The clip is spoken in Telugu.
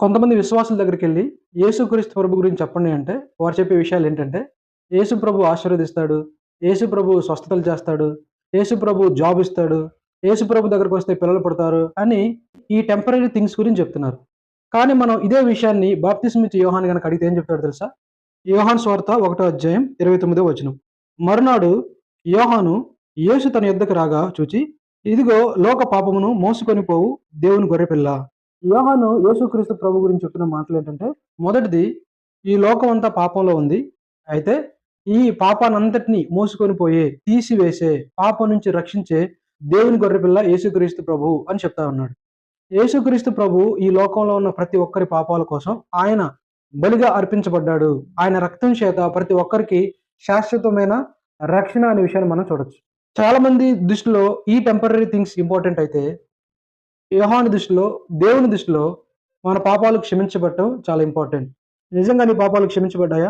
కొంతమంది విశ్వాసుల దగ్గరికెళ్ళి యేసుక్రీస్తు ప్రభు గురించి చెప్పండి అంటే, వారు చెప్పే విషయాలేంటంటే, యేసు ప్రభు ఆశీర్వదిస్తాడు, యేసు ప్రభు స్వస్థతలు చేస్తాడు, యేసు ప్రభు జాబ్ ఇస్తాడు, యేసు ప్రభు దగ్గరకొస్తే పిల్లలు పుడతారు అని ఈ టెంపరరీ థింగ్స్ గురించి చెప్తున్నారు. కానీ మనం ఇదే విషయాన్ని బాప్తిస్మ ఇచ్చే యోహాను గనక అడిగితే ఏం చెప్తాడో తెలుసా? యోహాను సువార్త 1 అధ్యాయం 29 వచనం. మరునాడు యోహాను యేసు తన యొద్దకు రాగా చూచి, ఇదిగో లోక పాపమును మోసుకొని పోవు దేవుని గొర్రెపిల్ల. యోహాను యేసుక్రీస్తు ప్రభు గురించి చెప్పిన మాటలేంటంటే, మొదటిది ఈ లోకం అంతా పాపంలో ఉంది. అయితే ఈ పాపానంతటిని మోసుకొని పోయే, తీసివేసే, పాపం నుంచి రక్షించే దేవుని గొర్రెపిల్ల యేసుక్రీస్తు ప్రభువు అని చెప్తా ఉన్నాడు. యేసుక్రీస్తు ప్రభువు ఈ లోకంలో ఉన్న ప్రతి ఒక్కరి పాపాల కోసం ఆయన బలిగా అర్పించబడ్డాడు. ఆయన రక్తం చేత ప్రతి ఒక్కరికి శాశ్వతమైన రక్షణ అనే విషయాన్ని మనం చూడొచ్చు. చాలా మంది దృష్టిలో ఈ టెంపరరీ థింగ్స్ ఇంపార్టెంట్ అయితే, యోహాను దృష్టిలో, దేవుని దృష్టిలో మన పాపాలు క్షమించబడటం చాలా ఇంపార్టెంట్. నిజంగా నీ పాపాలు క్షమించబడ్డాయా?